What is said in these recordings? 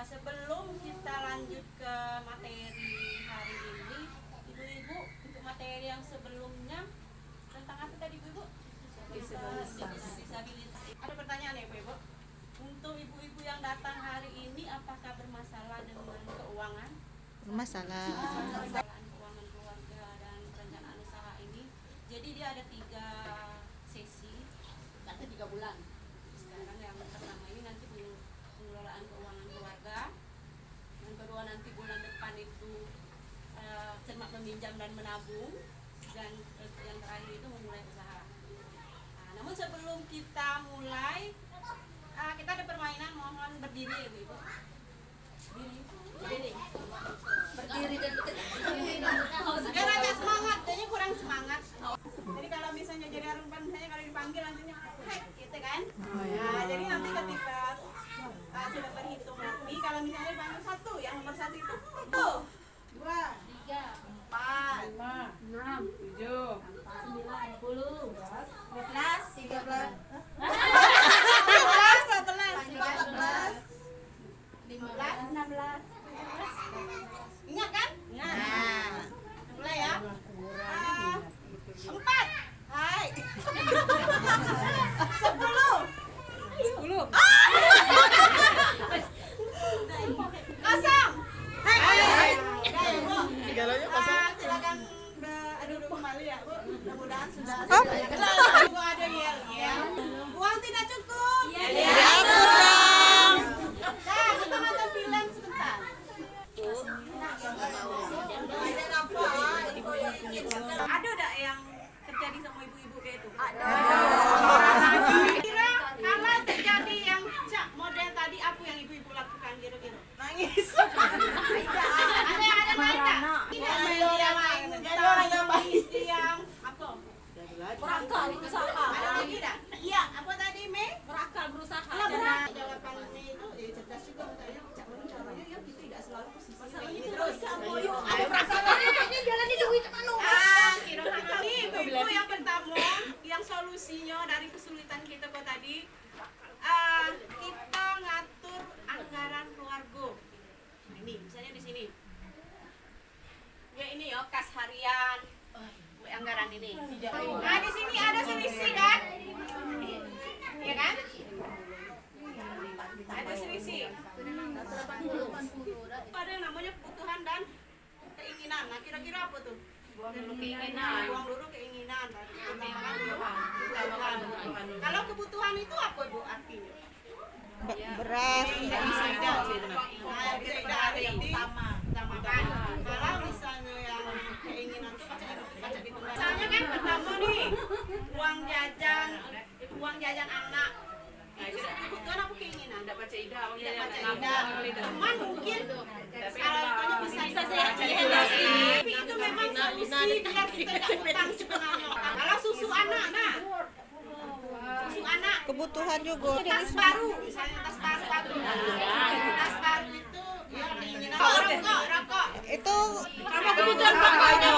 Sebelum kita lanjut ke materi hari ini, ibu-ibu, untuk materi yang sebelumnya tentang apa tadi ibu-ibu? Disabilitas. Ada pertanyaan ya ibu-ibu? Untuk ibu-ibu yang datang hari ini, apakah bermasalah dengan keuangan? Bermasalah. Keuangan keluarga dan perencanaan usaha ini. Jadi dia ada 3 sesi, nanti 3 bulan. Sekarang yang pertama ini nanti pengelolaan keuangan keluarga. Yang kedua nanti bulan depan itu cermat meminjam dan menabung. Dan yang terakhir itu memulai usaha. Nah, namun sebelum kita mulai, kita ada permainan, mohon berdiri ya ibu. Berdiri. Biar agak semangat, kayaknya kurang semangat. Jadi kalau misalnya jadi rumpan, misalnya kalau dipanggil nantinya, hei, gitu kan? Nah, jadi nanti ketika sudah berhitung nanti, kalau misalnya dipanggil 1, yang nomor 1 itu 1, 2, 3, 4, 5, 6, 7, 9, 10, 12, 13, 15, 16, ingat kan? Ingat. Nah, mulai ya. 4. Hai. 10. Kosong. Hai. Segalanya kosong. Silakan adu kembali ya, Bu. Mudah-mudahan sudah. Ibu ada yel. Uang tidak cukup. Diatur dong. Nah, kita nonton film sebentar. Ada enggak yang terjadi sama ibu-ibu kayak itu? Ada. Kira kalau terjadi yang model tadi apa yang ibu-ibu lakukan kira-kira? Nangis. Ada yang ada main enggak? Tidak main. Jadi orang yang nangis yang apa? Berakal berusaha. Ada lagi enggak? Iya, apa tadi Me? Berakal berusaha. Jawabannya itu cerdas juga katanya. Caranya ya kita tidak selalu posisi ini terus. Ada perasaannya jalan di duit mana? Kira-kira ibu yang pertama yang solusinya dari kesulitan kita kok tadi kita ngatur anggaran keluarga. Nah, ini misalnya di sini. Ya ini ya kas harian. Anggaran ini. Nah, di sini ada selisih kan? Iya kan? Ada selisih. Ada yang namanya kebutuhan dan keinginan. Nah, kira-kira apa tuh? Buang dulu keinginan. Kalau kebutuhan itu apa Bu artinya? Beras. Nah, bisa ada yang utamakan. Kalau misalnya yang keinginan itu baca di tengah. Misalnya kan pertama nih, uang jajan anak. Itu kebutuhan apa keinginan? Tidak baca ida. Cuman mungkin kalau itu bisa saya tapi itu memang solusi biar kita tidak utang sebenarnya. Kalau susu anak, Kebutuhan juga. tas baru, misalnya tas baru. Tas baru itu ya keinginan. Rokok. Itu Kebutuhan pokoknya.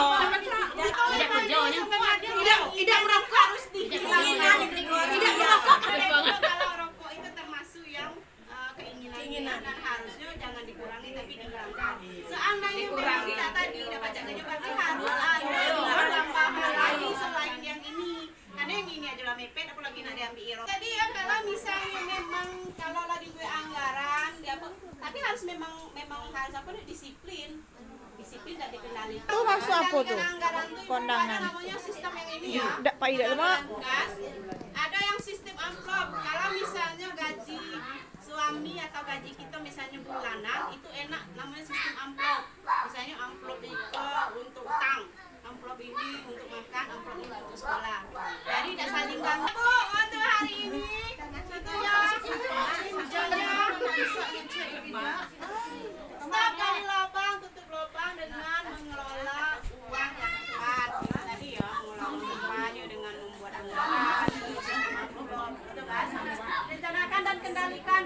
Tidak merokok harus dikeinginan. Tidak merokok. Kalau rokok itu termasuk yang keinginan dan harusnya jangan dikurangi tapi dihilangkan. Seandainya memang kita tadi udah bacanya berarti harus ada tambahan lagi selain yang ini. Karena yang ini aja lah mepet, apalagi nak diambil. Jadi ya kalau misalnya memang kalau lagi gue anggaran, tapi harus memang harus apa nih disiplin dan dikendalikan. Itu masuk apa tuh? Kondangan. Namanya sistem yang ini ya. Tidak pahit lemak. Ada yang sistem amplop. Kalau misalnya gaji suami atau gaji kita misalnya bulanan itu enak namanya sistem amplop. Misalnya amplop itu untuk utang, amplop ini untuk makan, amplop ini untuk sekolah. Jadi tidak saling ganggu. Untuk hari ini contohnya hujannya stop dari lubang, tutup lubang dengan mengelola uang yang tepat. Tadi ya mengelola uangnya dengan membuat anggaran, sistem amplop, rencanakan dan kendalikan